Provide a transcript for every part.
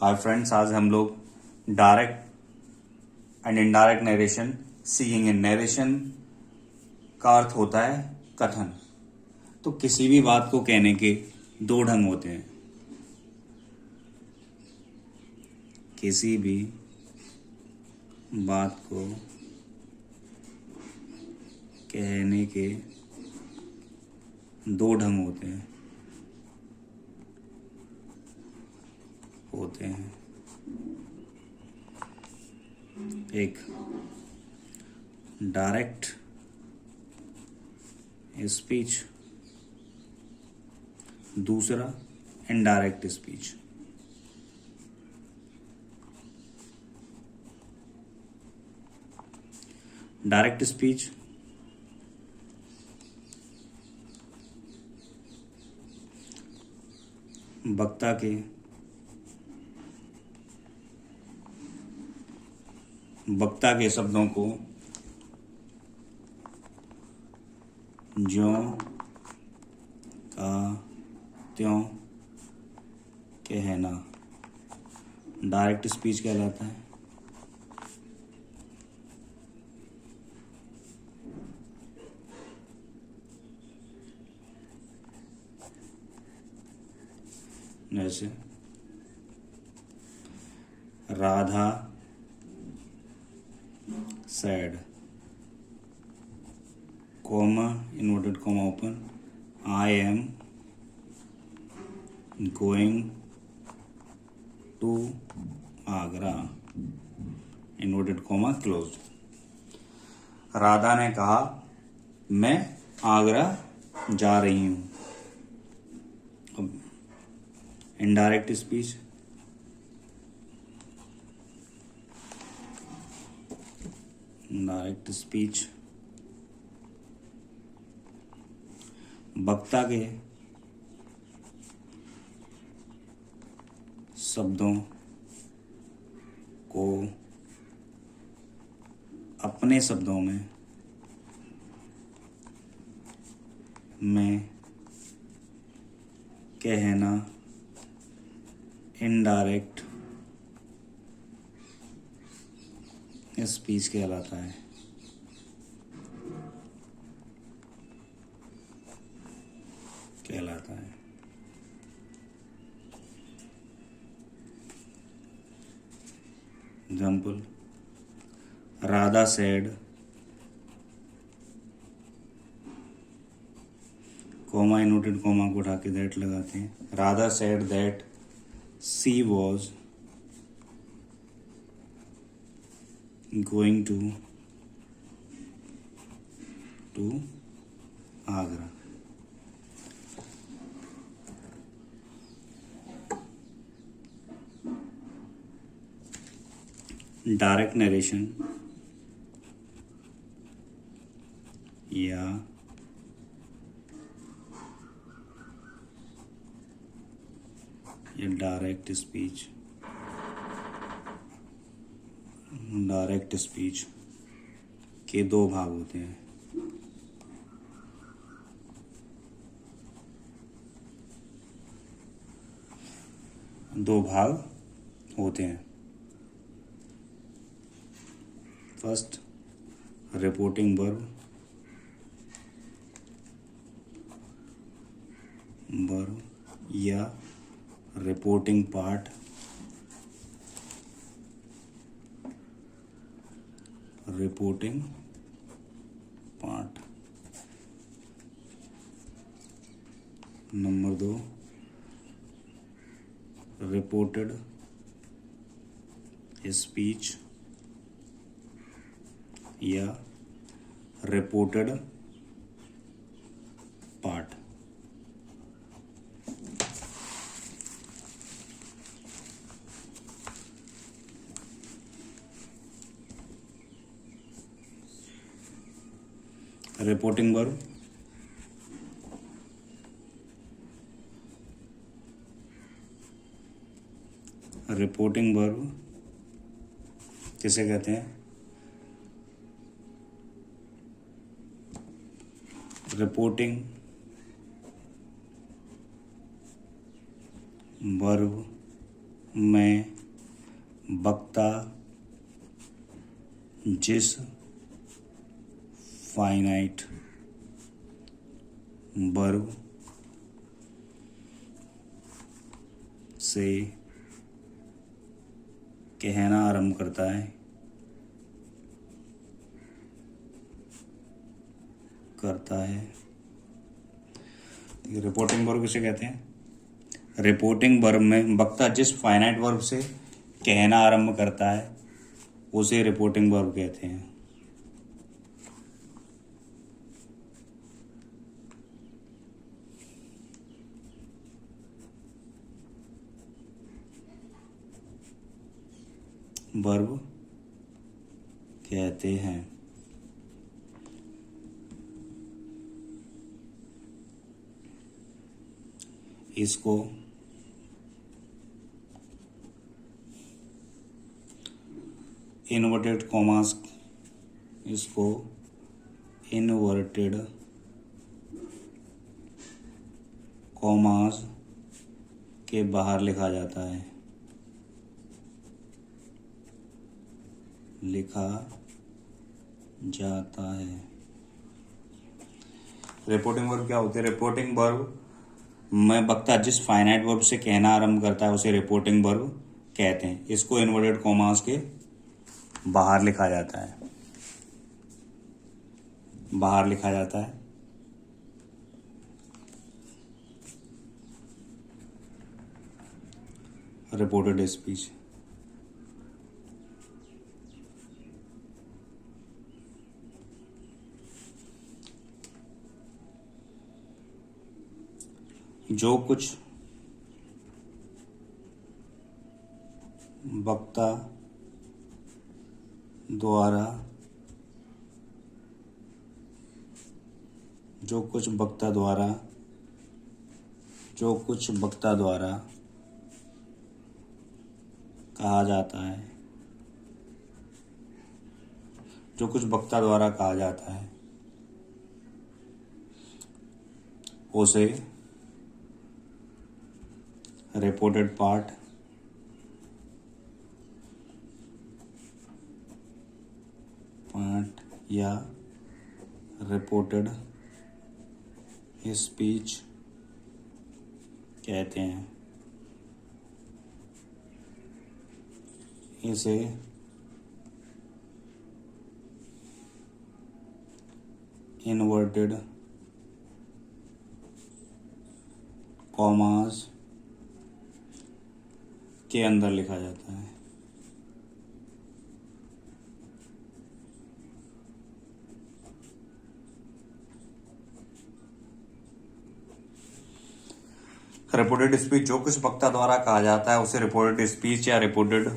Hi friends, आज हम लोग डायरेक्ट एंड इनडायरेक्ट नरेशन सीखेंगे। नरेशन का अर्थ होता है कथन। तो किसी भी बात को कहने के दो ढंग होते हैं। किसी भी बात को कहने के दो ढंग होते हैं। एक डायरेक्ट स्पीच, दूसरा इनडायरेक्ट स्पीच। डायरेक्ट स्पीच वक्ता के शब्दों को ज्यों का त्यों कहना डायरेक्ट स्पीच कहलाता है। जैसे Radha said, comma, inverted comma open, I am going to Agra, inverted comma closed। Radha ने कहा मैं आगरा जा रही हूं। अब इनडायरेक्ट स्पीच, डायरेक्ट स्पीच वक्ता के शब्दों को अपने शब्दों में कहना इनडायरेक्ट स्पीच कहलाता है। Example, Radha said, comma inverted comma को उठा के दैट लगाते हैं। Radha said that she was going to Agra. Direct narration या डायरेक्ट स्पीच के दो भाग होते हैं। फर्स्ट, रिपोर्टिंग वर्ब या reporting part. Number 2, reported speech या रिपोर्टेड पार्ट। रिपोर्टिंग वर्ब किसे कहते हैं? रिपोर्टिंग वर्ब मैं वक्ता जिस फाइनाइट वर्ब से कहना आरंभ करता है ये रिपोर्टिंग वर्ब किसे कहते हैं? रिपोर्टिंग वर्ब में वक्ता जिस फाइनाइट वर्ब से कहना आरंभ करता है उसे रिपोर्टिंग वर्ब कहते हैं। वर्ब कहते हैं। इसको इन्वर्टेड कॉमास के बाहर लिखा जाता है। रिपोर्टिंग वर्ब क्या होती है? रिपोर्टिंग वर्ब में वक्ता जिस फाइनाइट वर्ब से कहना आरंभ करता है उसे रिपोर्टिंग वर्ब कहते हैं। इसको इन्वर्टेड कॉमास के बाहर लिखा जाता है। Reported speech. जो कुछ वक्ता द्वारा कहा जाता है उसे रिपोर्टेड पार्ट या रिपोर्टेड स्पीच कहते हैं। इसे इन्वर्टेड कॉमास के अंदर लिखा जाता है। रिपोर्टेड स्पीच जो कुछ वक्ता द्वारा कहा जाता है उसे रिपोर्टेड स्पीच या रिपोर्टेड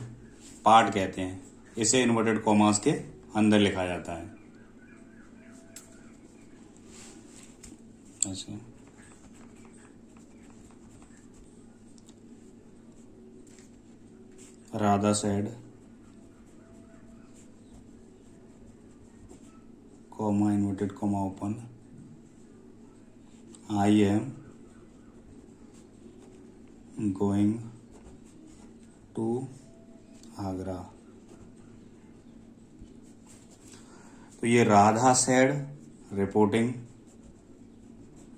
पार्ट कहते हैं। इसे इन्वर्टेड कॉमास के अंदर लिखा जाता है। ऐसे Radha said, comma inverted comma open, I am going to Agra. तो ये राधा सेड रिपोर्टिंग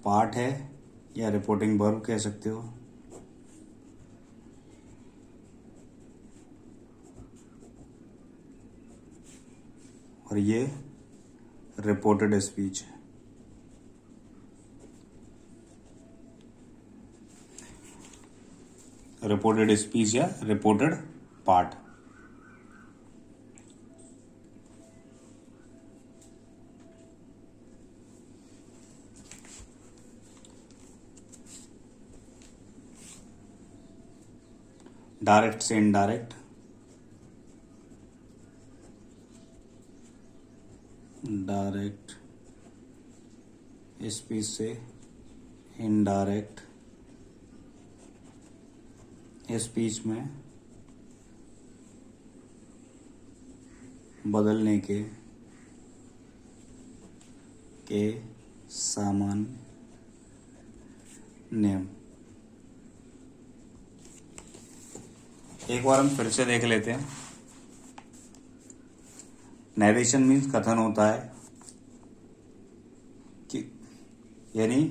पार्ट है या रिपोर्टिंग वर्ब कह सकते हो। और ये रिपोर्टेड स्पीच है। रिपोर्टेड स्पीच या रिपोर्टेड पार्ट। डायरेक्ट से इनडायरेक्ट, डायरेक्ट स्पीच से इनडायरेक्ट स्पीच में बदलने के सामान्य नियम। एक बार हम फिर से देख लेते हैं। नरेशन मीन्स कथन होता है कि यानी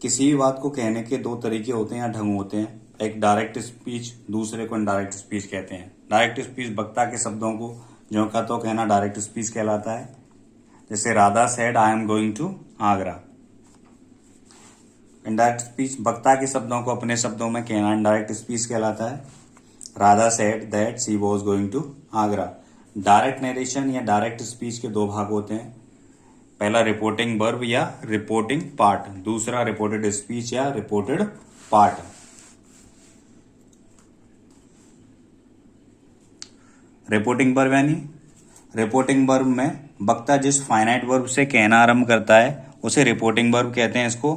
किसी भी बात को कहने के दो तरीके होते हैं या ढंग होते हैं। एक डायरेक्ट स्पीच, दूसरे को इनडायरेक्ट स्पीच कहते हैं। डायरेक्ट स्पीच वक्ता के शब्दों को ज्यों का त्यों कहना डायरेक्ट स्पीच कहलाता है। जैसे Radha said I am going to Agra. Indirect speech वक्ता के शब्दों को अपने शब्दों में कहना इनडायरेक्ट स्पीच कहलाता है। Radha said that she was going to Agra. Direct narration या डायरेक्ट स्पीच के दो भाग होते हैं। पहला रिपोर्टिंग वर्ब या रिपोर्टिंग पार्ट, दूसरा रिपोर्टेड स्पीच या रिपोर्टेड पार्ट। रिपोर्टिंग वर्ब यानी रिपोर्टिंग वर्ब में वक्ता जिस फाइनाइट वर्ब से कहना आरंभ करता है उसे रिपोर्टिंग वर्ब कहते हैं। इसको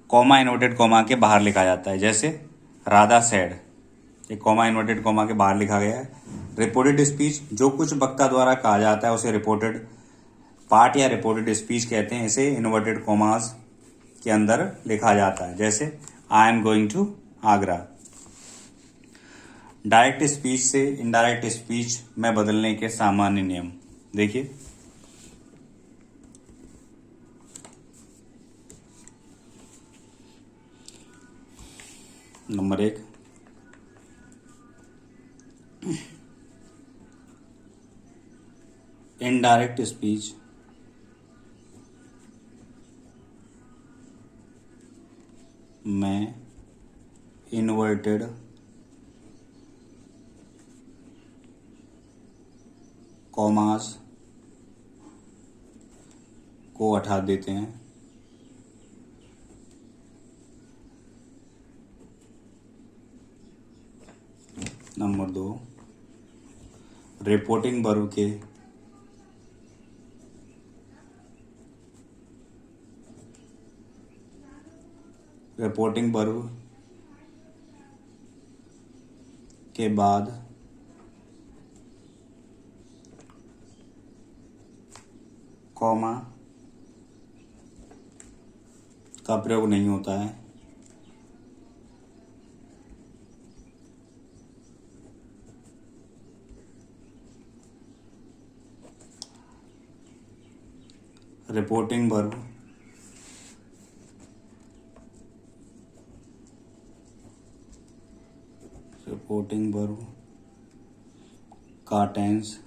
कॉमा इन्वर्टेड कॉमा के बाहर लिखा जाता है। जैसे राधा सेड, एक कॉमा इन्वर्टेड कॉमा के बाहर लिखा गया है। रिपोर्टेड स्पीच जो कुछ वक्ता द्वारा कहा जाता है उसे रिपोर्टेड पार्ट या रिपोर्टेड स्पीच कहते हैं। इसे इन्वर्टेड कॉमास के अंदर लिखा जाता है। जैसे I am going to Agra. Direct speech से इनडायरेक्ट स्पीच में बदलने के सामान्य नियम देखिए। नंबर 1, इनडायरेक्ट स्पीच में इन्वर्टेड कॉमास को हटा देते हैं। नंबर 2, रिपोर्टिंग वर्ब के बाद कॉमा का प्रयोग नहीं होता है। रिपोर्टिंग वर्ब का टेंस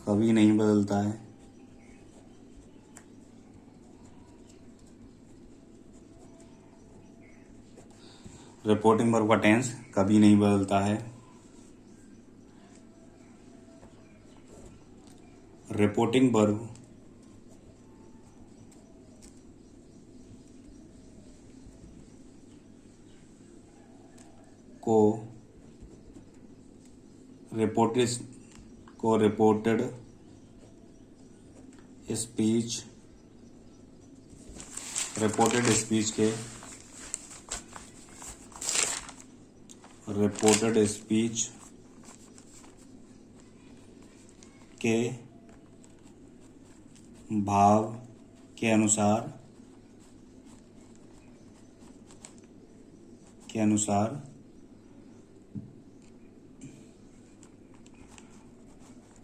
कभी नहीं बदलता है। रिपोर्टिंग वर्ब का टेंस कभी नहीं बदलता है। रिपोर्टिंग वर्ब को रिपोर्टेड स्पीच के भाव के अनुसार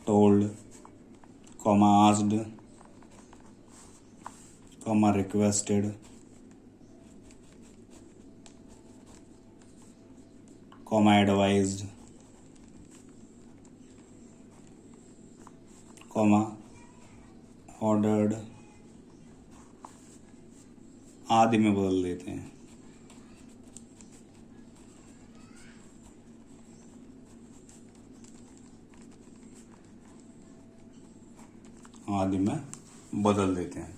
told, asked, requested, advised, ordered आदि में बदल देते हैं। आदि में बदल देते हैं।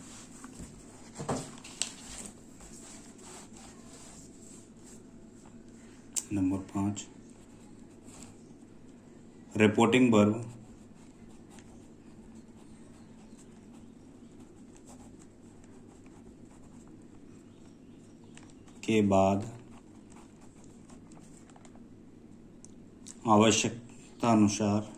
नंबर 5, रिपोर्टिंग वर्ब के बाद आवश्यकता अनुसार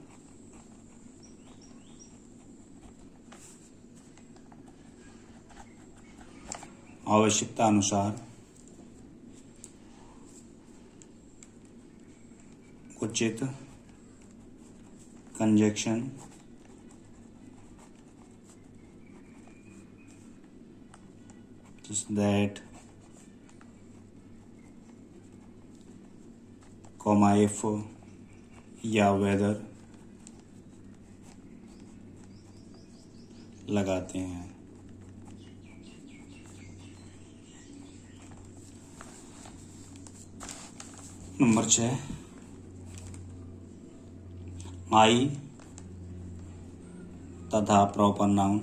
उचित कंजक्शन दैट कॉमा इफ या वेदर लगाते हैं। नंबर 6, आई तथा प्रॉपर नाउन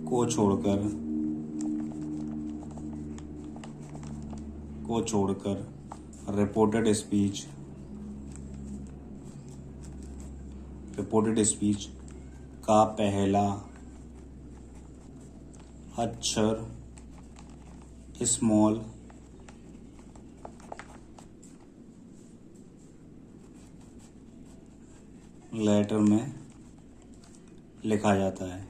को छोड़कर रिपोर्टेड स्पीच का पहला अक्षर स्मॉल लेटर में लिखा जाता है।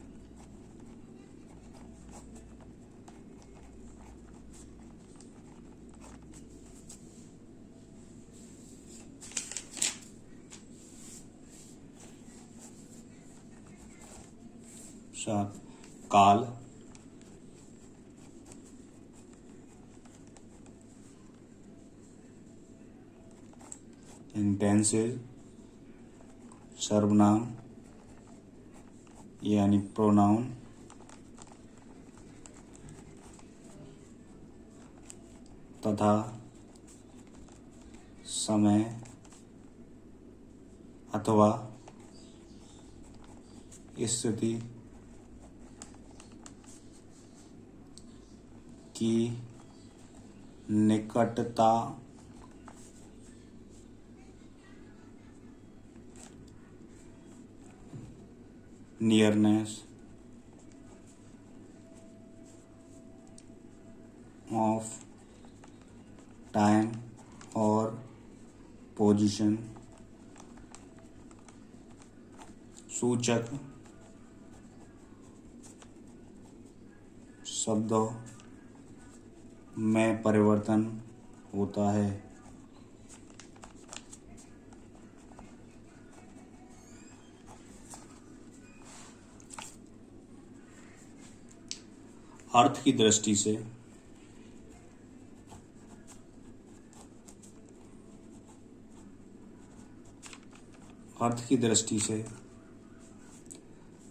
सात, काल इंटेंसिव सर्वनाम यानी प्रोनाउन तथा समय अथवा स्थिति की निकटता नियरनेस ऑफ टाइम और पोजीशन सूचक शब्दों में परिवर्तन होता है। अर्थ की दृष्टि से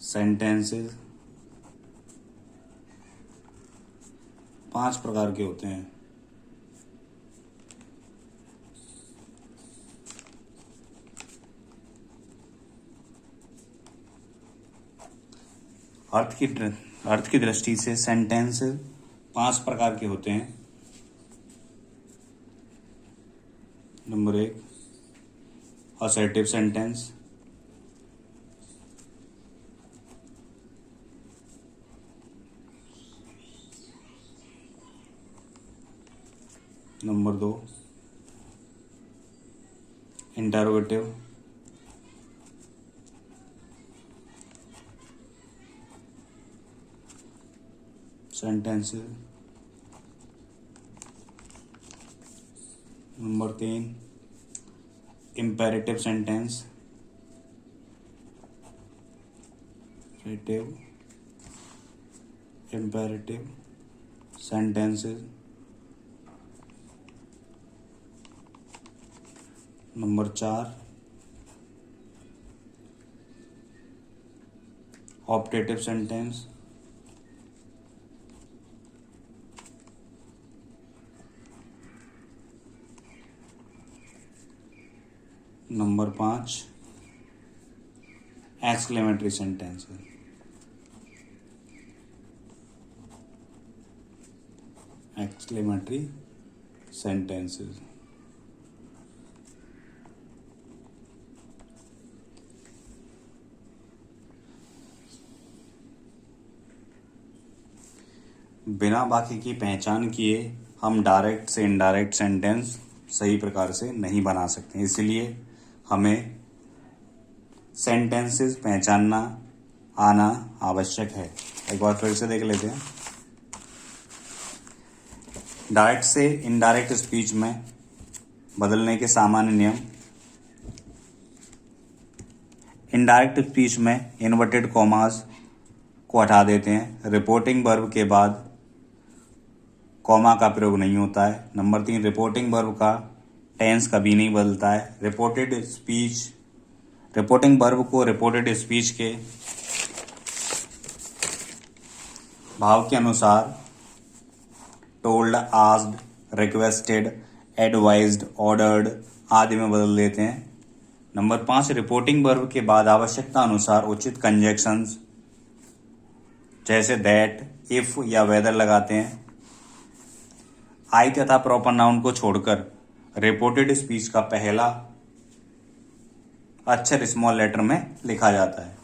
सेंटेंसेस 5 प्रकार के होते हैं। अर्थ की दृष्टि से सेंटेंस 5 प्रकार के होते हैं। Number 1, assertive sentence. Number 2, interrogative. Sentences. Number 3, imperative sentence. Imperative sentences. Number 4, optative sentence. Number 5, exclamatory sentence. Exclamatory sentences. बिना बाकी की पहचान किए हम डायरेक्ट से इनडायरेक्ट सेंटेंस सही प्रकार से नहीं बना सकते। इसलिए हमें सेंटेंसेस पहचानना आना आवश्यक है। एक बार फिर से देख लेते हैं। डायरेक्ट से इनडायरेक्ट स्पीच में बदलने के सामान्य नियम। इनडायरेक्ट स्पीच में इन्वर्टेड कॉमास को हटा देते हैं। रिपोर्टिंग वर्ब के बाद कॉमा का प्रयोग नहीं होता है। नंबर 3, रिपोर्टिंग वर्ब का टेंस कभी नहीं बदलता है। रिपोर्टिंग वर्ब को रिपोर्टेड स्पीच के भाव के अनुसार told, asked, requested, advised, ordered आदि में बदल देते हैं। नंबर 5, रिपोर्टिंग वर्ब के बाद आवश्यकता अनुसार उचित कंजक्शंस जैसे दैट, इफ या वेदर लगाते हैं। आई तथा प्रॉपर नाउन को छोड़कर रिपोर्टेड स्पीच का पहला अक्षर स्मॉल लेटर में लिखा जाता है।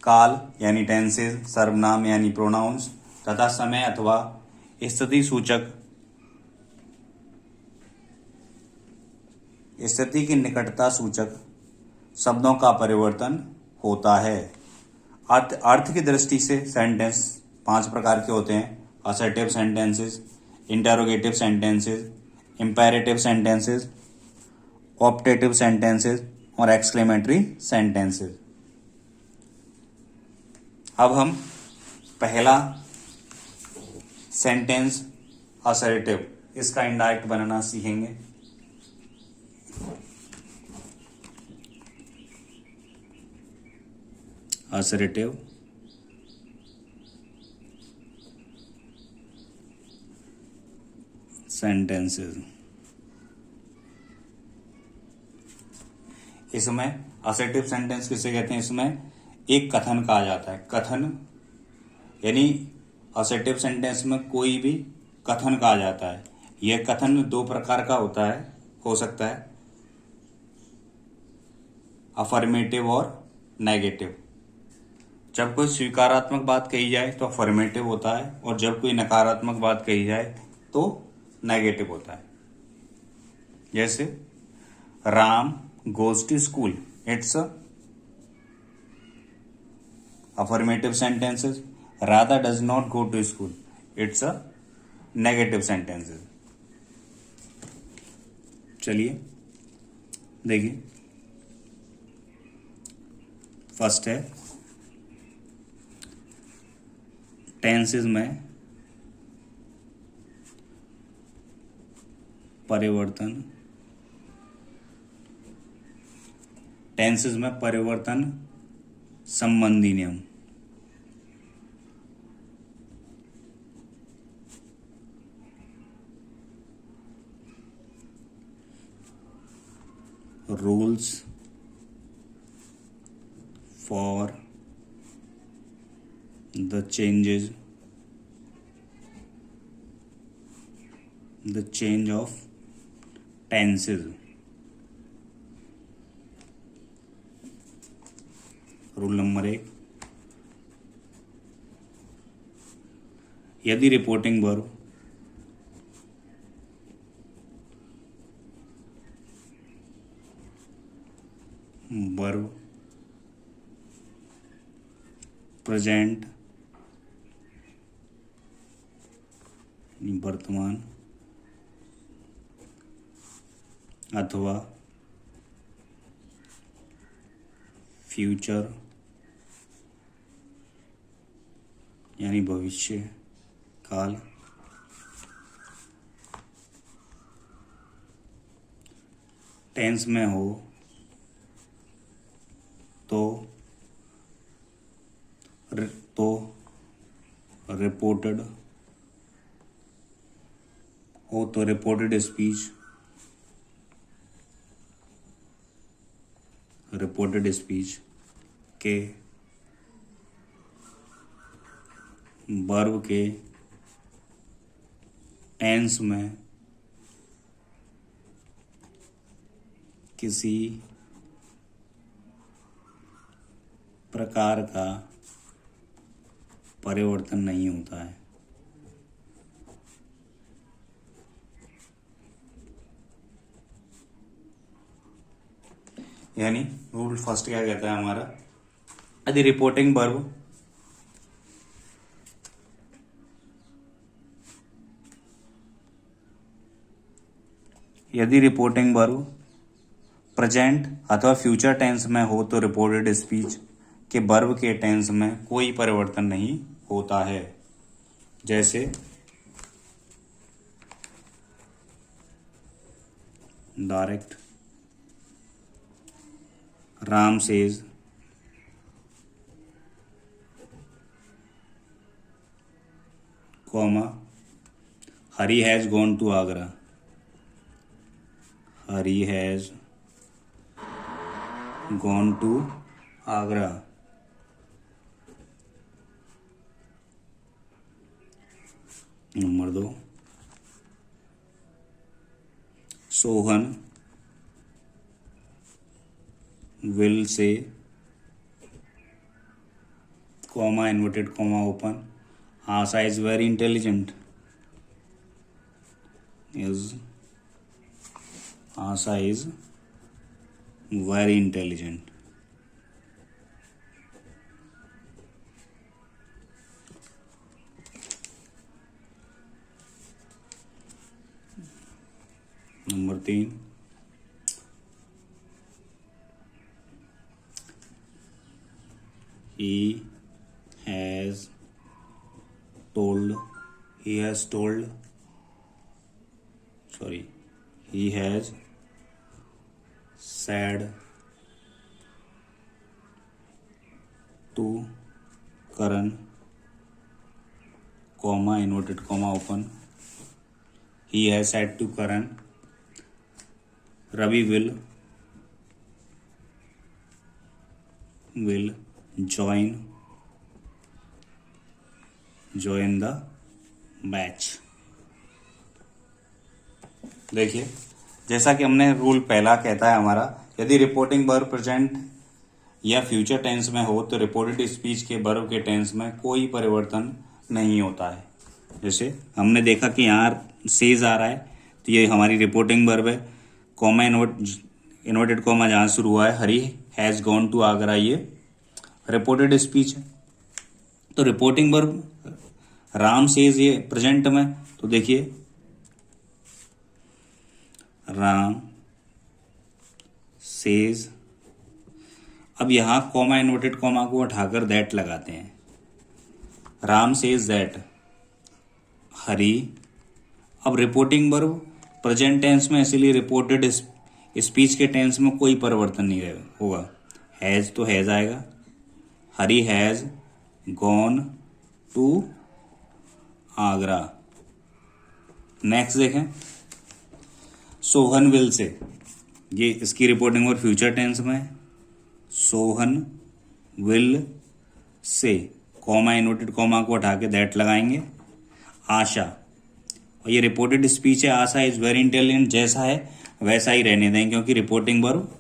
काल यानी टेंसेज, सर्वनाम यानी प्रोनाउंस तथा समय अथवा स्थिति की निकटता सूचक शब्दों का परिवर्तन होता है। अर्थ की दृष्टि से सेंटेंस 5 प्रकार के होते हैं: assertive sentences, interrogative sentences, imperative sentences, optative sentences और एक्सक्लेमेटरी सेंटेंसेस। अब हम पहला सेंटेंस असर्टिव, इसका इनडायरेक्ट बनाना सीखेंगे। Assertive sentences. इसमें असर्टिव सेंटेंस किसे कहते हैं? इसमें एक कथन कहा जाता है। कथन यानी असर्टिव सेंटेंस में कोई भी कथन कहा जाता है। यह कथन 2 प्रकार का हो सकता है, अफर्मेटिव और नेगेटिव। जब कोई स्वीकारात्मक बात कही जाए तो अफर्मेटिव होता है, और जब कोई नकारात्मक बात कही जाए तो नेगेटिव होता है। जैसे Ram goes to school, it's affirmative sentences. Radha does not go to school, it's a negative sentences. चलिए देखिए, फर्स्ट है टेंसेस में परिवर्तन। टेंसेस में परिवर्तन संबंधी नियम। Rules for the change of tenses। Rule number 1, यदि रिपोर्टिंग वर्ब प्रेजेंट वर्तमान अथवा फ्यूचर यानी भविष्य काल टेंस में हो तो रिपोर्टेड हो तो रिपोर्टेड स्पीच के वर्ब के टेंस में किसी प्रकार का परिवर्तन नहीं होता है। यानी रूल फर्स्ट क्या कहता है हमारा, यदि रिपोर्टिंग वर्ब यदि रिपोर्टिंग वर्ब प्रेजेंट अथवा फ्यूचर टेंस में हो तो रिपोर्टेड स्पीच के वर्ब के टेंस में कोई परिवर्तन नहीं होता है। जैसे direct Ram says comma Hari has gone to Agra, Hari has gone to Agra. Number 2, Sohan will say comma inverted comma open Asha is very intelligent, is Asha is very intelligent. Number 3, he has told he has said to Karan comma inverted comma open, he has said to Karan Ravi will join the batch. देखिए जैसा कि हमने rule पहला कहता है हमारा, यदि reporting verb present या फ्यूचर टेंस में हो तो रिपोर्टेड स्पीच के वर्ब के टेंस में कोई परिवर्तन नहीं होता है। जैसे हमने देखा कि यहाँ सेज आ रहा है तो ये हमारी रिपोर्टिंग वर्ब है, कॉमा इन्वर्टेड कॉमा जहाँ शुरू हुआ है हरी हैज गॉन टू आगरा, ये रिपोर्टेड स्पीच है। तो रिपोर्टिंग वर्ब राम सेज ये प्रेजेंट में, तो देखिए राम सेज, अब यहां कॉमा इन्वर्टेड कॉमा को हटाकर दैट लगाते हैं, राम सेज दैट हरी। अब रिपोर्टिंग वर्ब प्रेजेंट टेंस में, इसीलिए रिपोर्टेड स्पीच के टेंस में कोई परिवर्तन नहीं होगा, हैज तो हैज आएगा, Hari has gone to Agra. Next देखें, सोहन विल से, ये इसकी रिपोर्टिंग और फ्यूचर टेंस में, Sohan will say comma inverted comma को हटा के दैट लगाएंगे, आशा, और ये रिपोर्टेड स्पीच है, आशा इज वेरी इंटेलिजेंट, जैसा है वैसा ही रहने दें क्योंकि रिपोर्टिंग वर्ब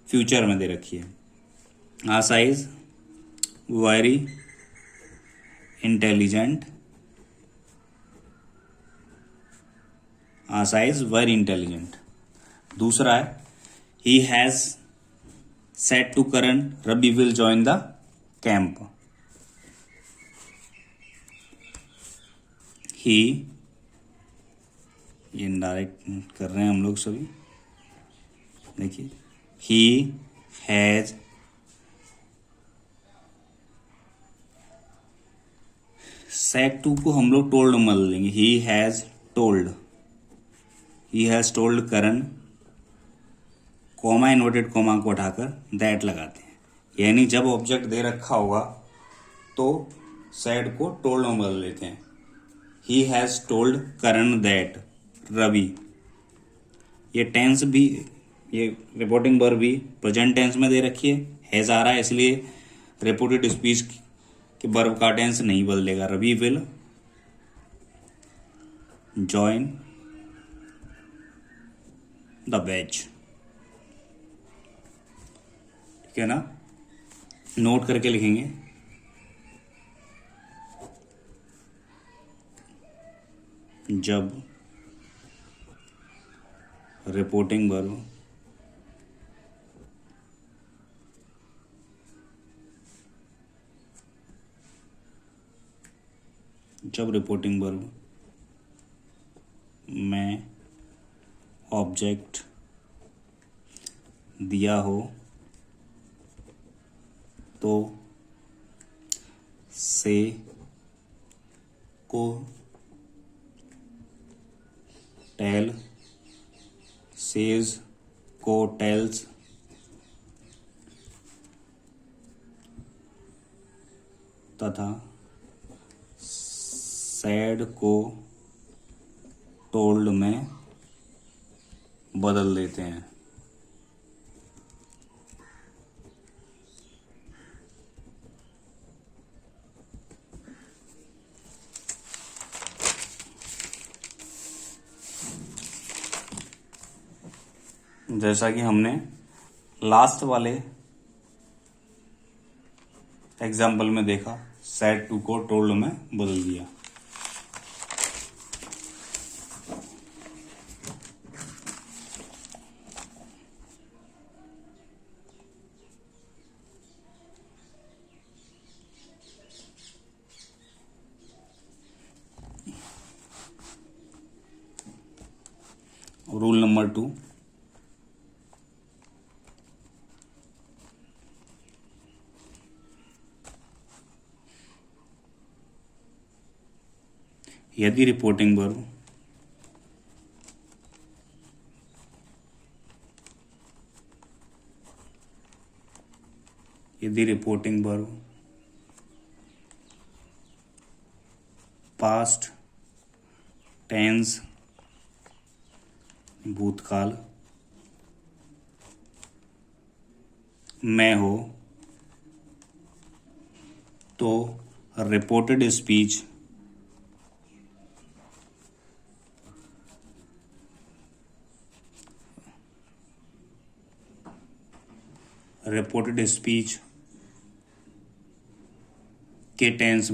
फ्यूचर में दे रखी है। Asha is very intelligent, Asha is very intelligent. दूसरा है, he has said to Karan Ravi will join the camp, he, ये इनडायरेक्ट कर रहे हैं हम लोग सभी, देखिए ही हैज सेड टू को हम लोग टोल्ड में बदल देंगे, ही has told Karan, comma inverted comma को हटाकर दैट लगाते हैं, यानी जब ऑब्जेक्ट दे रखा होगा तो सेड को टोल्ड में बदल लेते हैं। He has told Karan that Ravi, ये टेंस भी, ये रिपोर्टिंग वर्ब भी प्रेजेंट टेंस में दे रखी है, हैज आ रहा है इसलिए रिपोर्टेड स्पीच के वर्ब का टेंस नहीं बदलेगा, Ravi will join the batch. ठीक है ना, नोट करके लिखेंगे, जब रिपोर्टिंग वर्ब में ऑब्जेक्ट दिया हो तो से को टेल, सेज को टेल्स, तथा सैड को टोल्ड में बदल देते हैं। जैसा कि हमने लास्ट वाले एग्जाम्पल में देखा, सैड टू को टोल्ड में बदल दिया। रूल नंबर 2, यदि रिपोर्टिंग वर्ब पास्ट टेंस भूतकाल में हो तो रिपोर्टेड स्पीच के टेंस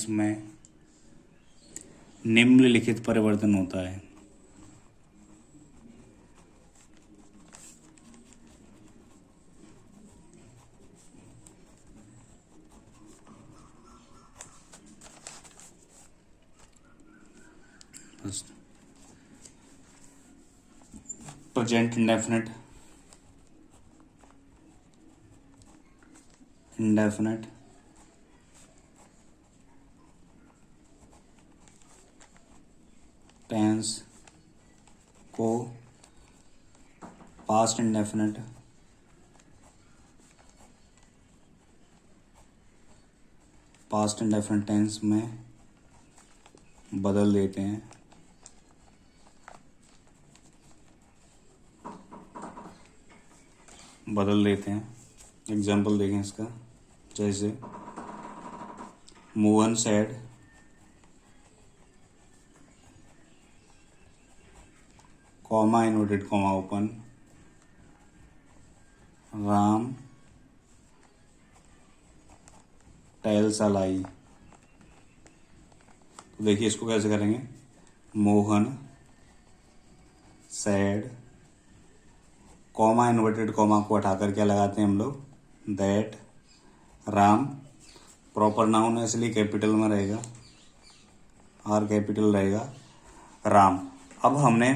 में निम्नलिखित परिवर्तन होता है। प्रेजेंट इंडेफिनिट टेंस को पास्ट इंडेफिनिट टेंस में बदल देते हैं। एग्जाम्पल देखें इसका, जैसे Mohan said comma inverted comma open, Ram tells a lie. तो देखिए इसको कैसे करेंगे, Mohan said comma inverted comma को हटाकर क्या लगाते हैं हम लोग, दैट, राम प्रॉपर नाउन है इसलिए कैपिटल में रहेगा, आर कैपिटल रहेगा, राम। अब हमने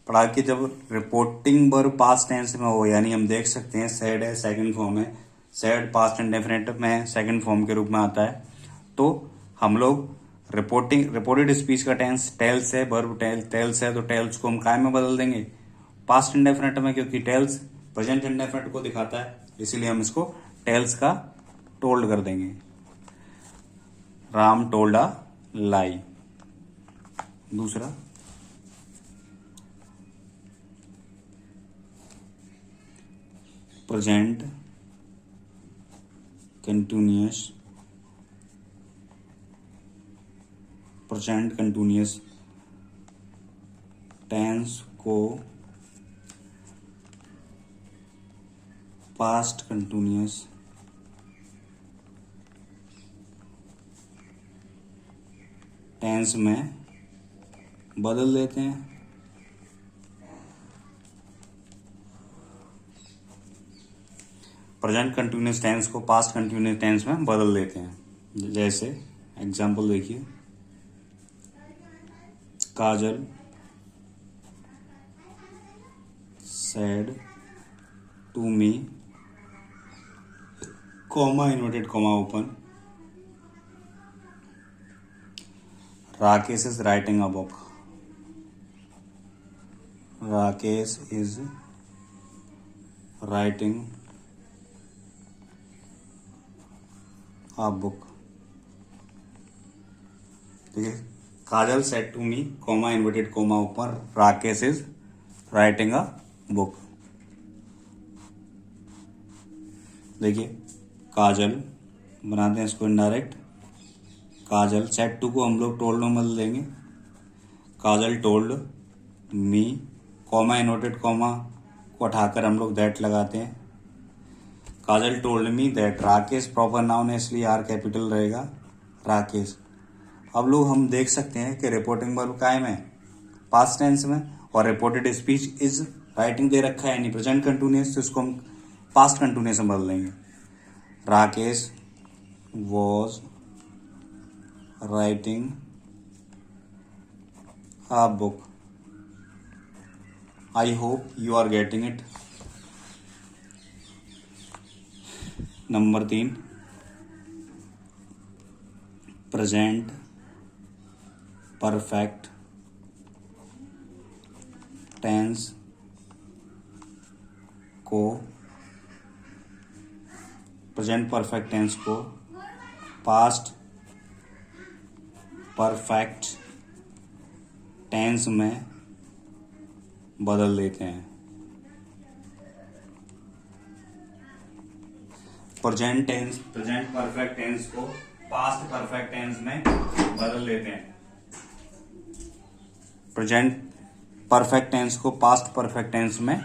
पढ़ा कि जब रिपोर्टिंग वर्ब पास्ट टेंस में हो, यानी हम देख सकते हैं सैड है सेकंड फॉर्म है, सैड पास्ट इंडेफिनिट में सेकंड फॉर्म के रूप में आता है, तो हम लोग रिपोर्टेड स्पीच का टेंस टेल्स है, वर्ब टेल्स है, तो टेल्स को हम काय में बदल देंगे, पास्ट इंडेफिनिट में, क्योंकि टेल्स प्रेजेंट इंडेफिनिट को दिखाता है, इसीलिए हम इसको टेल्स का टोल्ड कर देंगे। राम टोल्ड अ लाई। दूसरा प्रेजेंट कंटिन्यूअस टेंस को पास्ट कंटिन्यूअस टेंस में बदल देते हैं। प्रेजेंट कंटिन्यूअस टेंस को पास्ट कंटिन्यूअस टेंस में बदल देते हैं। जैसे एग्जाम्पल देखिए, काजल said to me, comma inverted comma open, Rakesh is writing a book. Rakesh is writing a book. ठीक है, Kajal said to me comma inverted comma ऊपर Rakesh is writing a book. देखिए काजल बनाते हैं इसको इनडायरेक्ट. काजल सेड टू को हम लोग टोल्ड में बदल देंगे. Kajal told me comma inverted comma को उठाकर हम लोग दैट लगाते हैं. Kajal told me that Rakesh proper noun है इसलिए आर कैपिटल रहेगा राकेश. अब लोग हम देख सकते हैं कि रिपोर्टिंग वर्ब कायम है पास्ट टेंस में और रिपोर्टेड स्पीच इज राइटिंग दे रखा है यानी प्रेजेंट कंटिन्यूअस, तो इसको हम पास्ट कंटिन्यूअस में बदल देंगे. Rakesh was writing a book. I hope you are getting it. Number 3 present perfect tense को प्रेजेंट परफेक्ट टेंस को पास्ट परफेक्ट टेंस में बदल देते हैं. प्रेजेंट परफेक्ट टेंस को पास्ट परफेक्ट टेंस में बदल देते हैं. प्रेजेंट परफेक्ट टेंस को पास्ट परफेक्ट टेंस में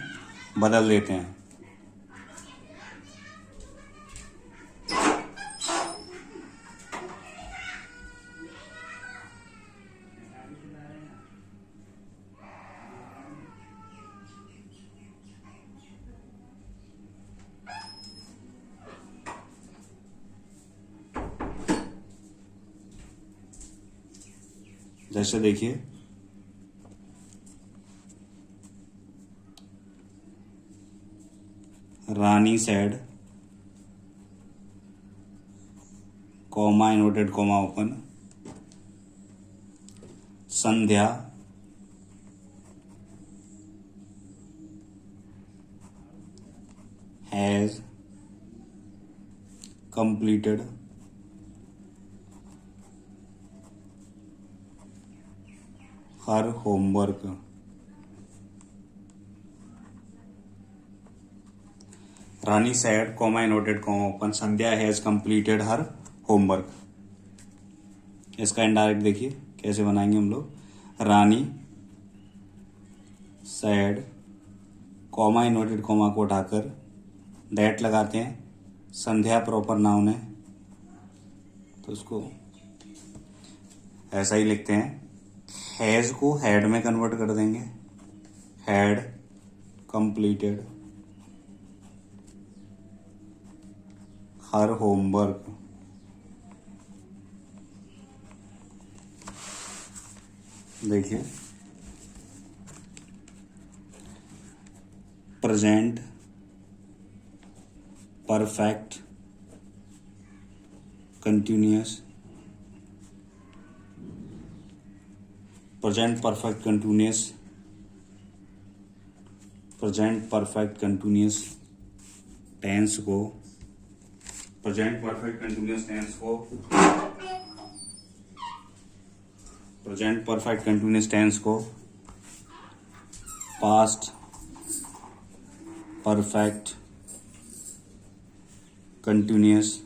बदल देते हैं. जैसे देखिए Rani said comma inverted comma open Sandhya has completed her homework. Rani said, comma inverted comma open, Sandhya has completed her homework. इसका इनडायरेक्ट देखिए कैसे बनाएंगे हम लोग. रानी सैड कॉमा इन्वर्टेड कॉमा को उठाकर दैट लगाते हैं. संध्या प्रॉपर नाउन है तो उसको ऐसा ही लिखते हैं. हैज को हैड में कन्वर्ट कर देंगे. Had completed her homework. देखिए present perfect continuous. Present perfect continuous tense को प्रेजेंट परफेक्ट कंटिन्यूअस टेंस को पास्ट परफेक्ट कंटिन्यूअस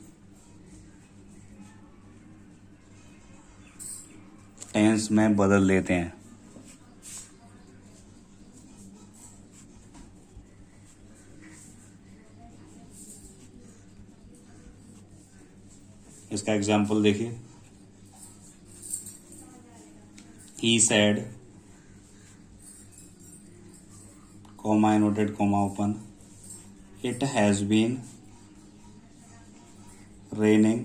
टेंस में बदल देते हैं. इसका एग्जाम्पल देखिए. He said, comma inverted comma open, it has been raining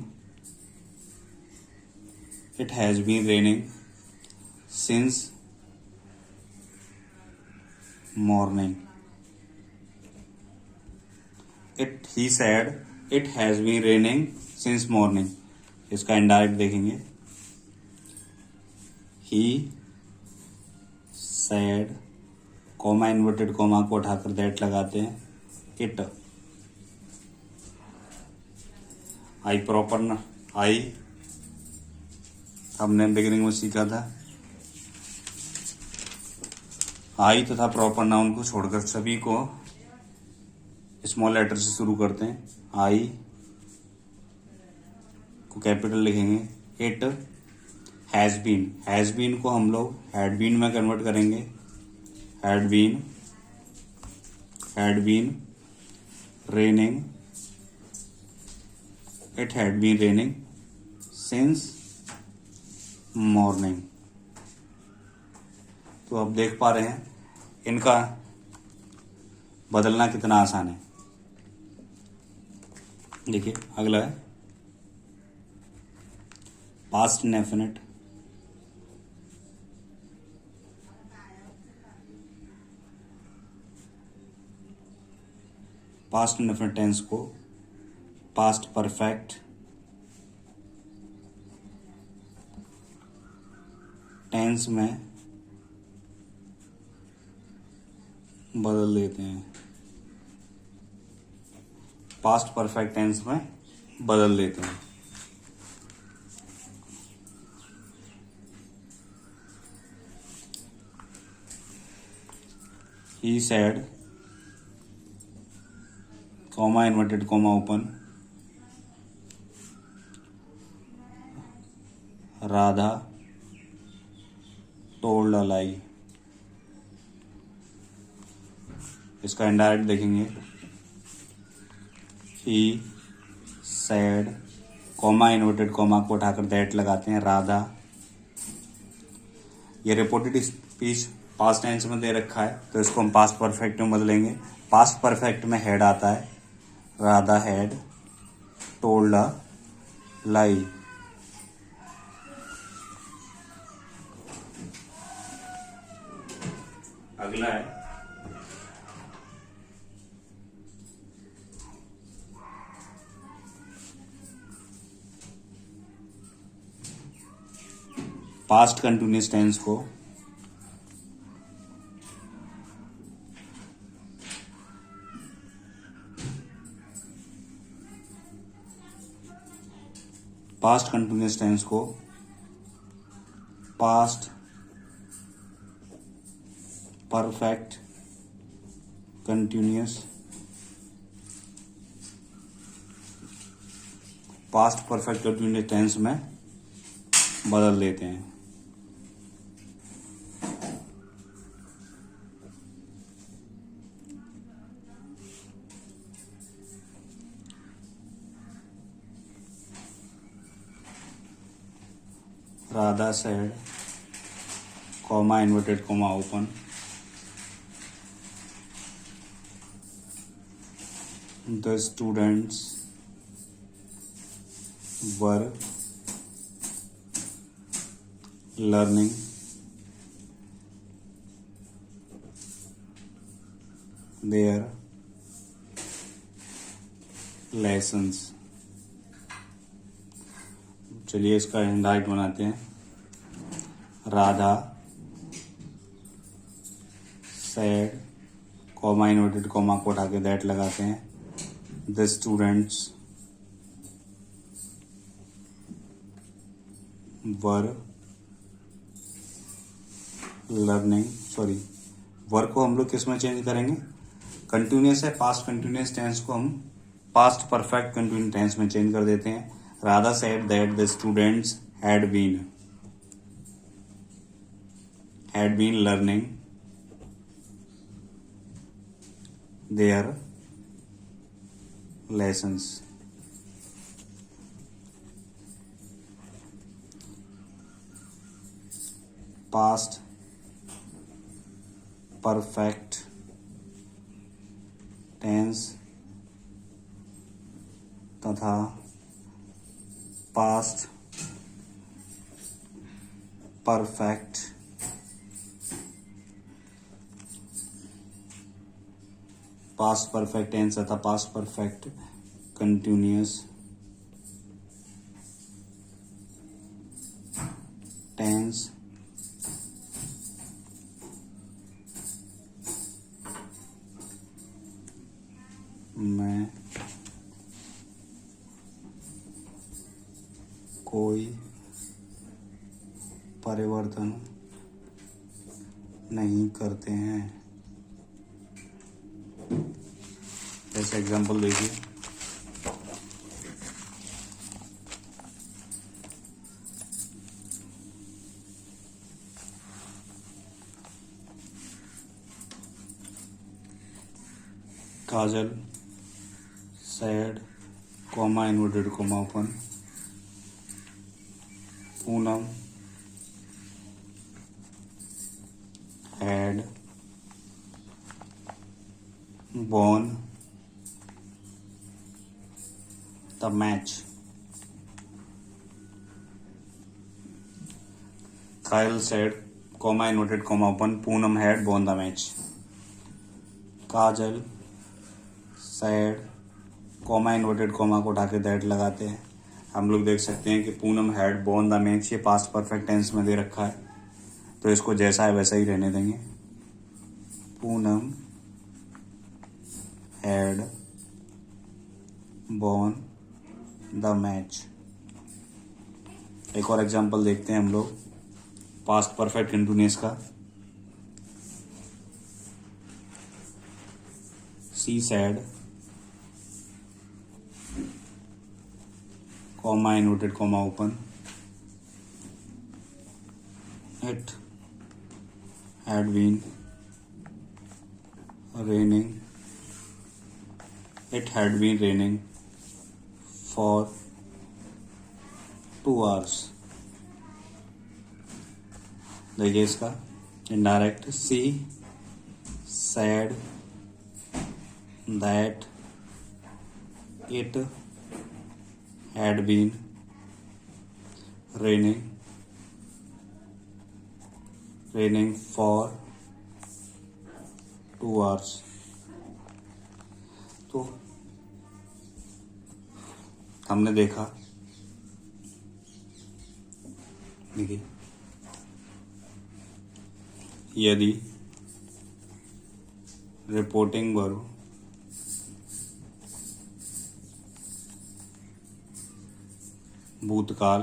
since morning. He said it has been raining since morning. इसका indirect देखेंगे। He said, comma inverted comma को उठाकर दैट लगाते हैं। इट, आई प्रॉपर ना, आई हमने beginning में सीखा था। आई तथा प्रॉपर नाउन को छोड़कर सभी को स्मॉल लेटर से शुरू करते हैं। आई को कैपिटल लिखेंगे। इट हैज बीन को हम लोग हैड बीन में कन्वर्ट करेंगे। Had been raining, it had been raining since morning. तो अब देख पा रहे हैं इनका बदलना कितना आसान है। देखिए अगला है past indefinite. Past indefinite tense को पास्ट परफेक्ट टेंस में बदल देते हैं। पास्ट परफेक्ट टेंस में बदल देते हैं। He said, comma inverted comma open, Radha told a lie. इसका इनडायरेक्ट देखेंगे। He said, comma inverted comma को उठाकर दैट लगाते हैं। राधा, ये रिपोर्टेड स्पीच पास्ट टेंस में दे रखा है तो इसको हम पास्ट परफेक्ट में बदलेंगे। पास्ट परफेक्ट में हैड आता है। राधा हैड टोल्ड अ लाई। अगला है पास्ट कंटिन्यूअस टेंस को पास्ट परफेक्ट कंटिन्यूअस टेंस में बदल देते हैं। Radha said, comma inverted comma open, the students were learning their lessons। चलिए इसका इनडायरेक्ट बनाते हैं। Radha sad, comma inverted comma को उठा के दैट लगाते हैं। द स्टूडेंट्स वर लर्निंग, वर को हम लोग किस में चेंज करेंगे? कंटिन्यूअस है, पास्ट कंटिन्यूअस टेंस को हम पास्ट परफेक्ट कंटिन्यूअस टेंस में चेंज कर देते हैं। Radha said that the students had been learning their lessons। Past perfect tense तथा past perfect past perfect tense तथा पास्ट परफेक्ट कंटिन्यूअस टेंस में कोई परिवर्तन नहीं करते हैं। जैसे एग्जांपल देखिए, Kajal said comma inverted comma open, Poonam had won the match. Kyle said, comma inverted comma open, Poonam had won the match. Kajal said comma inverted comma को उठा के दैट लगाते हैं। हम लोग देख सकते हैं कि Poonam had bone the match, ये पास्ट परफेक्ट टेंस में दे रखा है, तो इसको जैसा है वैसा ही रहने देंगे। Poonam had bone the match. एक और एग्जांपल देखते हैं हम लोग पास्ट परफेक्ट कंटिन्यूअस का। She said comma inverted comma open, it had been raining. It had been raining for 2 hours. देखिए इसका indirect, she said that it had been raining for 2 hours। तो हमने देखा, देखिए यदि रिपोर्टिंग वर्ब भूतकाल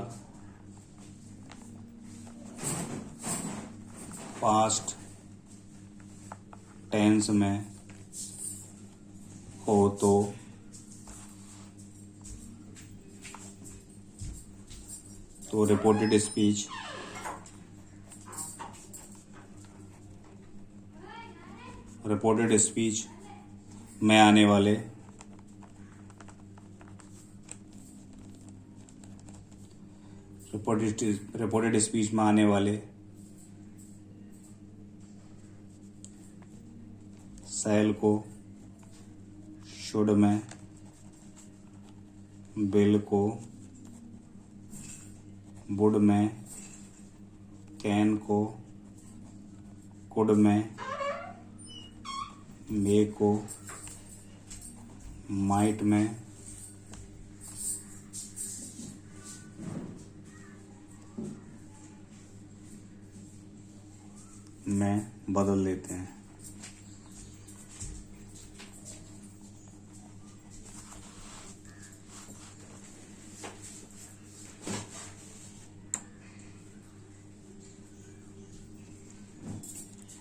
past tense में हो तो रिपोर्टेड स्पीच में आने वाले रिपोर्टेड स्पीच में आने वाले सेल को शुड में, बिल को वुड में, कैन को कुड में, मे को माइट में, बदल देते हैं।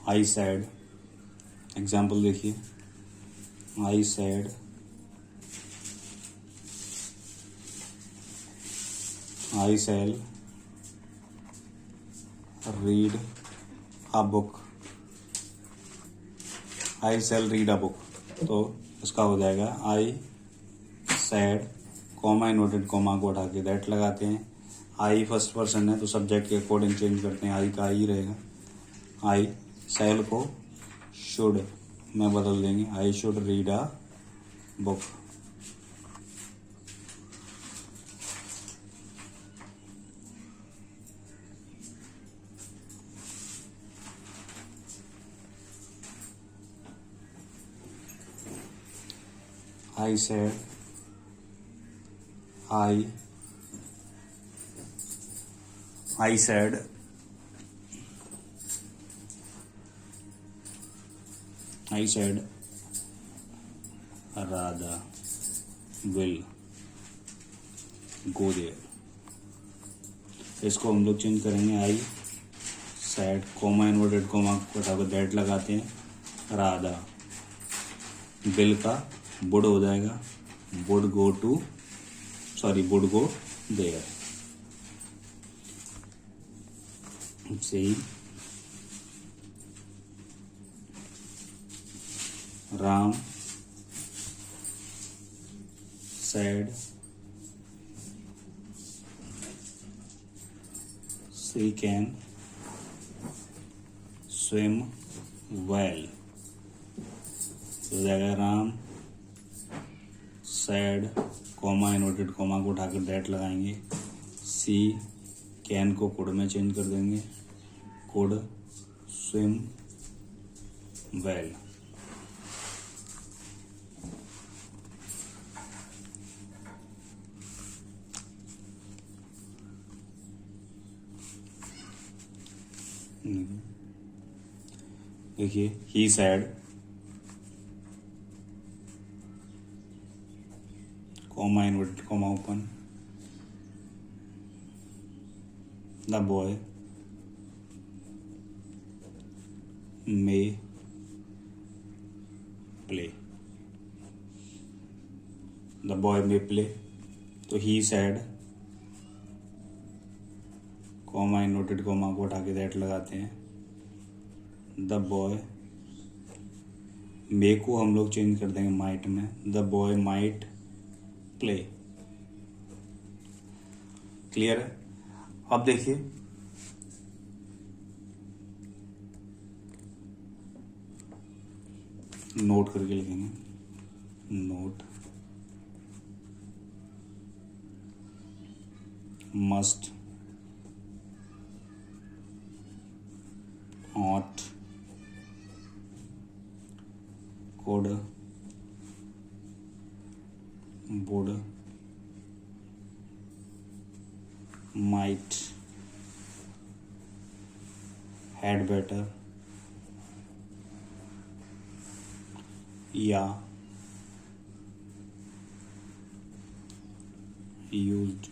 आई सैड एग्जाम्पल देखिए, I said I shall read a book, I shall read a book, तो इसका हो जाएगा I said comma inverted comma को उठा के दैट लगाते हैं। आई फर्स्ट पर्सन है तो सब्जेक्ट के अकॉर्डिंग चेंज करते हैं, आई का आई रहेगा। आई शैल को शुड में बदल देंगे, I should read a book. I said I said Radha will go there. इसको हम लोग चेंज करेंगे आई सैड कॉमा इन्वर्टेड कॉमा उठाकर दैट लगाते हैं राधा बिल का वुड हो जाएगा वुड गो देयर से ही Ram said she can swim well. तो जाएगा Ram said comma inverted comma को उठाकर दैट लगाएंगे सी कैन को कुड में चेंज कर देंगे कुड स्विम वेल. देखिए he said comma inverted comma open the boy may play the boy may play. तो he said comma inverted comma को उठा के दैट लगाते हैं द बॉय मे को हम लोग चेंज कर देंगे माइट में the boy might play. Clear है. अब देखिए नोट करके लिखेंगे note must ought could would might had better या used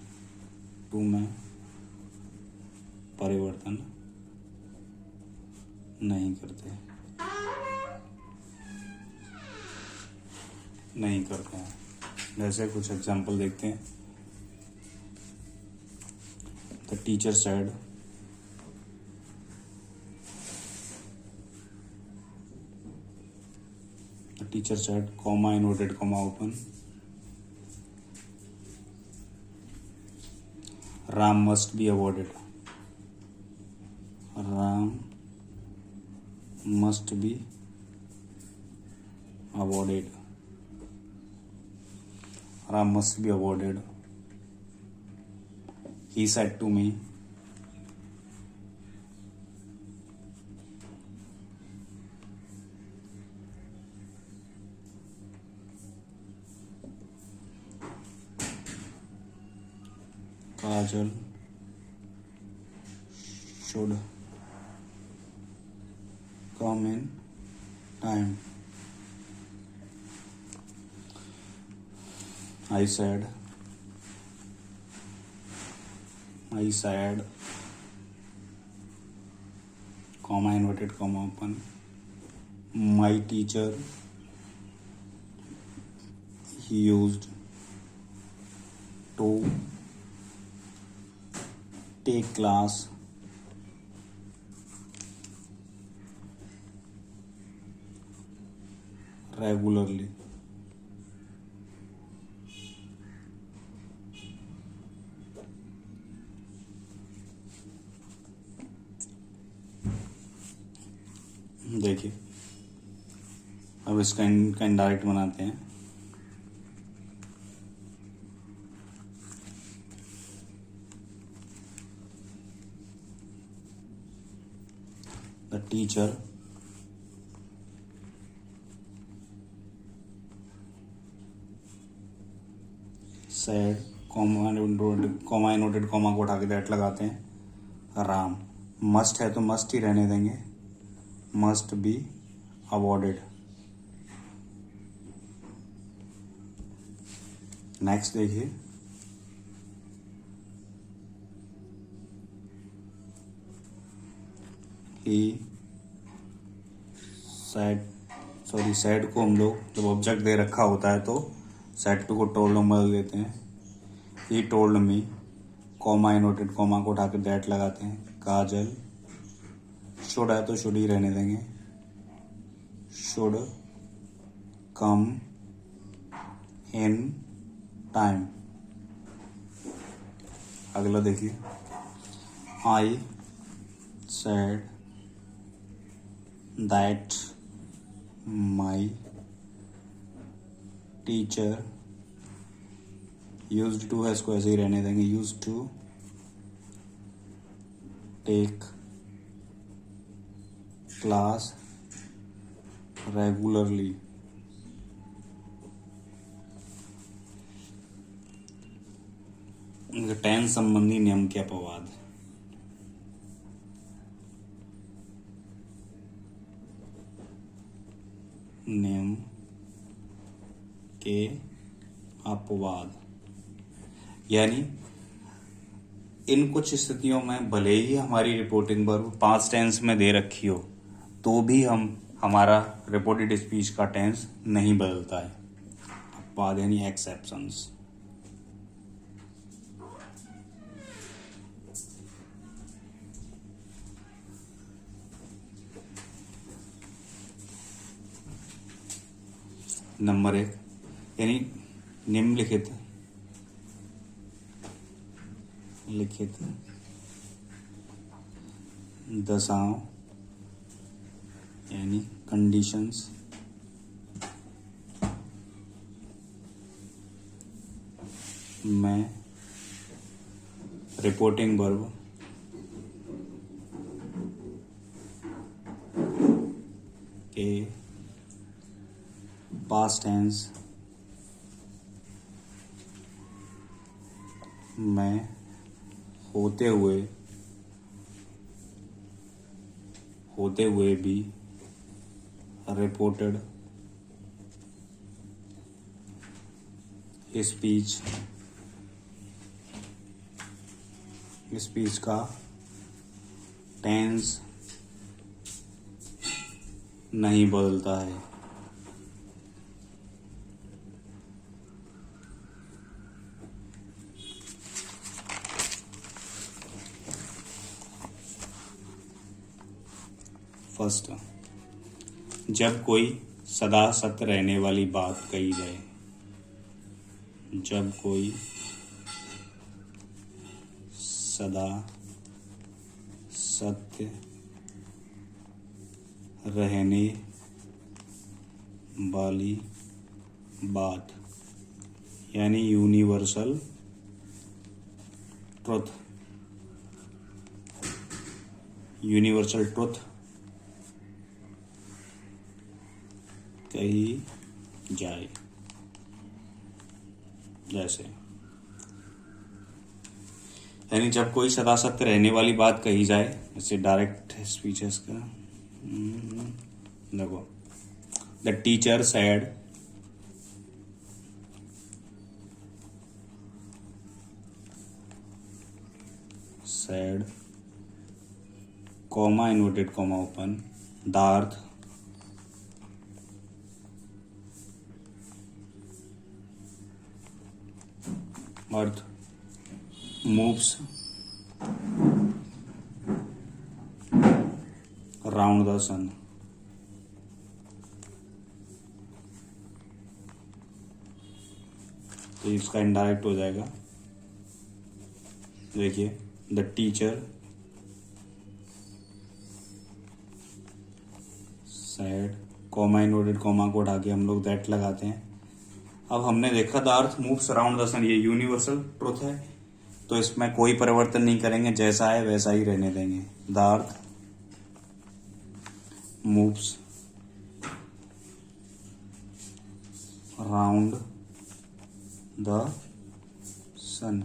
to में परिवर्तन नहीं करते हैं. जैसे कुछ एग्जाम्पल देखते हैं. The teacher sad comma inverted comma open Ram must be awarded Ram must be awarded Ram must be awarded. He said to me Kajal should come in time. I said comma inverted comma open my teacher he used to take class regularly. देखिए अब इसका indirect बनाते हैं. The teacher sad, comma inverted comma को उठा के that लगाते हैं, राम। मस्ट है तो मस्ट ही रहने देंगे, मस्ट बी अवॉर्डेड। नेक्स्ट देखिए, ही सैड, सॉरी सैड को हम लोग जब ऑब्जेक्ट दे रखा होता है तो सैड टू को टोल्ड में बदल देते हैं। He told me, comma inverted comma को उठा के दैट लगाते हैं, काजल। शुड है तो शुड ही रहने देंगे, शुड कम इन टाइम। अगला देखिए, I said that my teacher used to है, इसको ऐसे ही रहने देंगे, used to take class regularly. Tense संबंधी नियम के अपवाद। नियम के अपवाद यानी इन कुछ स्थितियों में भले ही हमारी रिपोर्टिंग वर्ब पास्ट टेंस में दे रखी हो तो भी हमारा रिपोर्टेड स्पीच का टेंस नहीं बदलता है। अपवाद यानी एक्सेप्शंस। नंबर 1 यानी निम्नलिखित दशाओं यानी कंडीशंस में रिपोर्टिंग वर्ब के पास्ट टेंस में होते हुए भी रिपोर्टेड स्पीच का टेंस नहीं बदलता है। फर्स्ट, जब कोई सदा सत्य रहने वाली बात कही जाए, जब कोई सदा सत्य रहने वाली बात यानी यूनिवर्सल ट्रुथ कही जाए। जैसे यानी जब कोई सदा सत्य रहने वाली बात कही जाए, जैसे डायरेक्ट स्पीचेस का देखो, the teacher sad comma inverted comma open, the earth moves around the sun। तो इसका इनडायरेक्ट हो जाएगा। देखिए, the teacher sad comma inverted comma को उठा के हम लोग दैट लगाते हैं। अब हमने देखा the earth moves around the sun, ये यूनिवर्सल ट्रुथ है तो इसमें कोई परिवर्तन नहीं करेंगे, जैसा है वैसा ही रहने देंगे। The earth moves around the sun.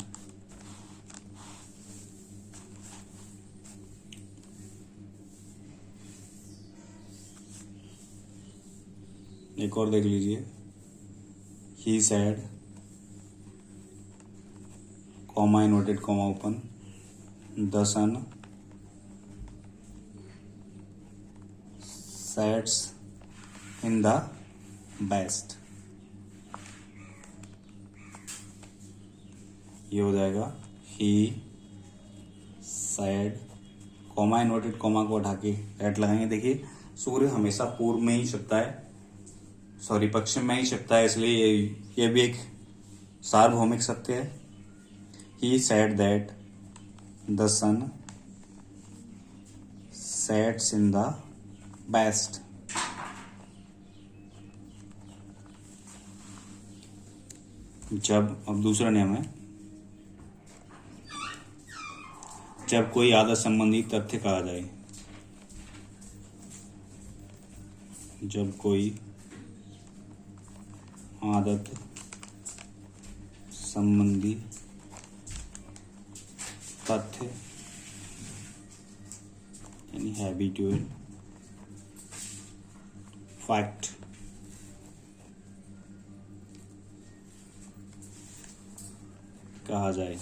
एक और देख लीजिए, he said, comma inverted comma open, the sun sets in the west. ये हो जाएगा he said, comma inverted comma को हटा के एट लगाएंगे। देखिए सूर्य हमेशा पूर्व में ही छिपता है, सॉरी पश्चिम में ही छिपता है, इसलिए ये भी एक सार्वभौमिक सत्य है। He said that the sun sets in the west. जब, अब दूसरा नियम है, जब कोई आदत संबंधी तथ्य कहा जाए, जब कोई आदत संबंधी तथ्य यानी हैबिचुअल फैक्ट कहा जाए,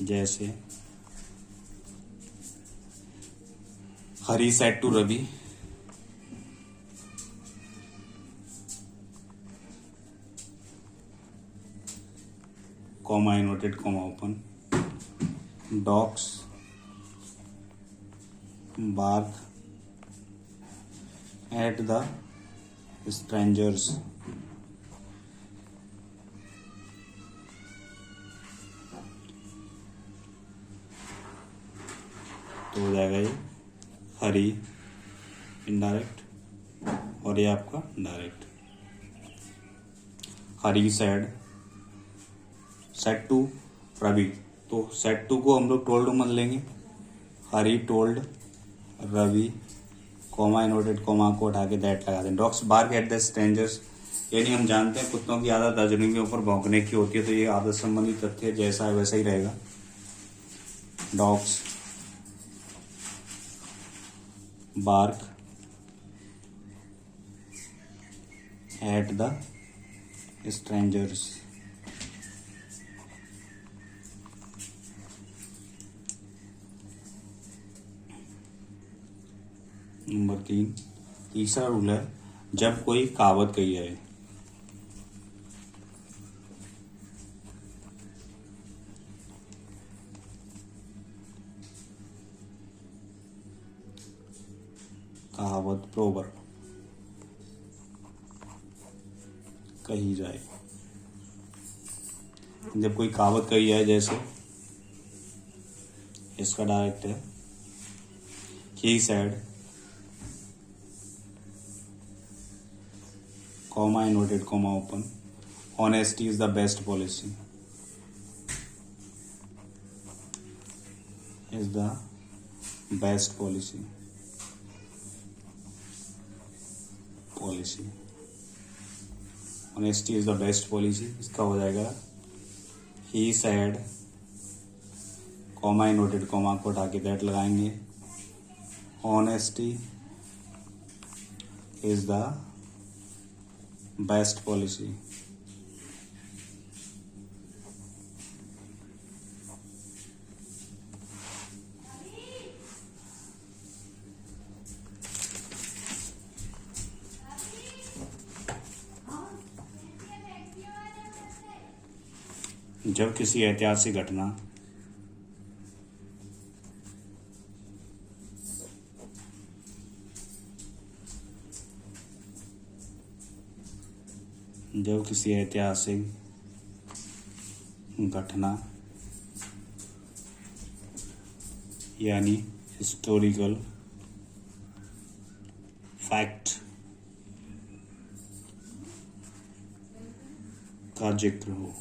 जैसे Hari said to Ravi, comma inverted comma open, dogs bark at the strangers। तो हो जाएगा ये हरी इनडायरेक्ट और ये आपका direct. Hari said, said to Ravi, तो सेड टू को हम लोग टोल्ड मान लेंगे। Hari told Ravi, comma inverted comma को उठा के दैट लगा दें। Dogs bark at the strangers, यानी हम जानते हैं कुत्तों की आदत अजनबी के ऊपर भौंकने की होती है, तो ये आदत संबंधी तथ्य जैसा है वैसा ही रहेगा। Dogs bark at the strangers. Number 3, तीसरा रूल है, जब कोई कहावत कही जाए, कहावत प्रोवर्ब कही जाए, जब कोई कहावत कही जाए, जैसे इसका डायरेक्ट है he said, comma inverted comma open, honesty is the best policy, is the best policy, honesty is the best policy। इसका हो जाएगा he said, comma inverted comma को उठा के दैट लगाएंगे, honesty is the best policy. जब किसी ऐतिहासिक घटना घटना यानी हिस्टोरिकल फैक्ट का जिक्र हो,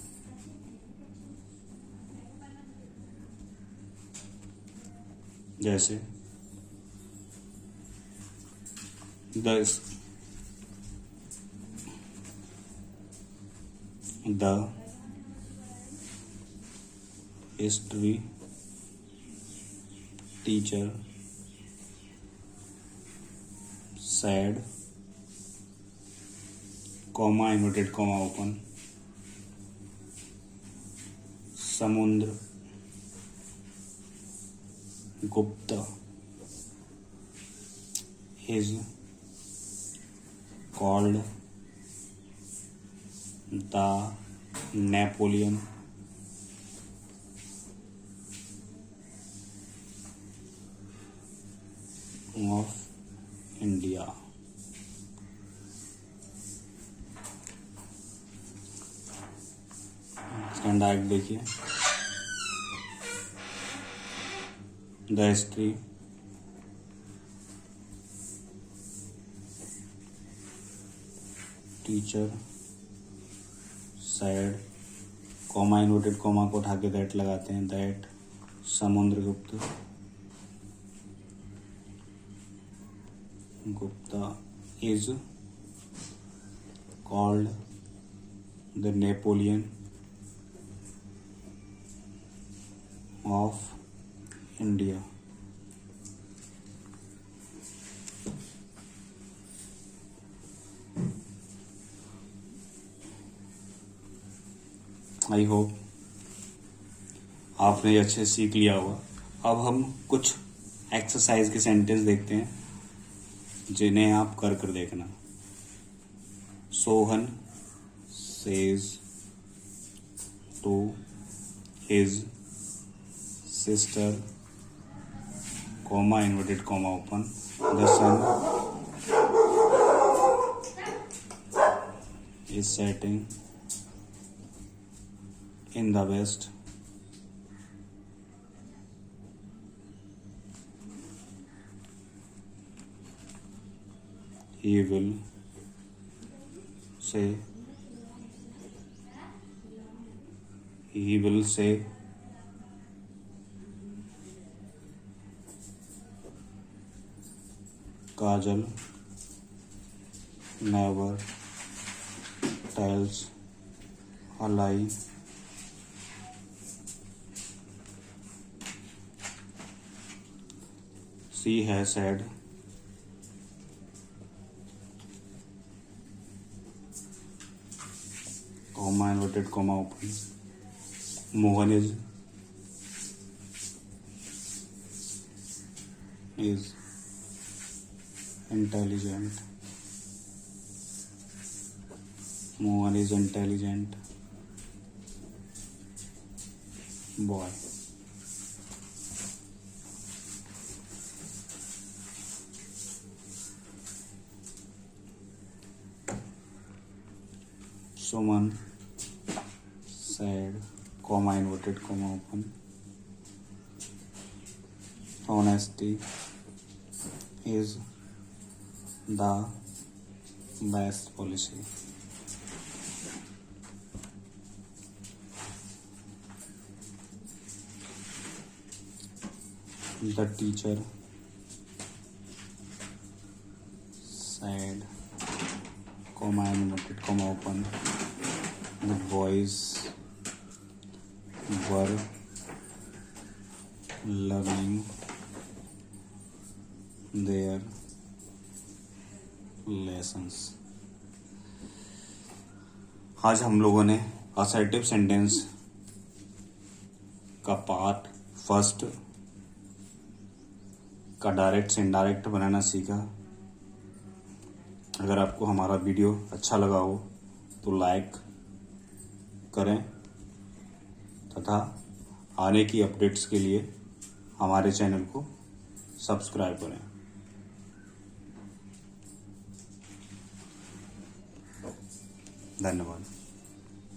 जैसे The history teacher said, comma inverted comma open, Samundra Gupta is called the Napoleon of India. इसका डायरेक्ट देखिए, the history teacher sad, comma inverted comma को उठा के दैट लगाते हैं, that Samudragupta Gupta is called the Napoleon of India. I hope आपने ये अच्छे से सीख लिया होगा. अब हम कुछ एक्सरसाइज के सेंटेंस देखते हैं जिन्हें आप कर कर देखना. Sohan says to his sister, comma inverted comma open, the sun is setting in the west. He will say Kajal never tells a lie. She has said comma inverted comma open, Mohan is intelligent. Mohan is intelligent boy. Suman said, comma inverted comma open, honesty is the best policy. The teacher said, comma inverted comma open, the boys were learning their lessons. आज हम लोगों ने assertive sentence का part first का direct से indirect बनाना सीखा. अगर आपको हमारा वीडियो अच्छा लगा हो तो लाइक करें तथा आने की अपडेट्स के लिए हमारे चैनल को सब्सक्राइब करें. धन्यवाद.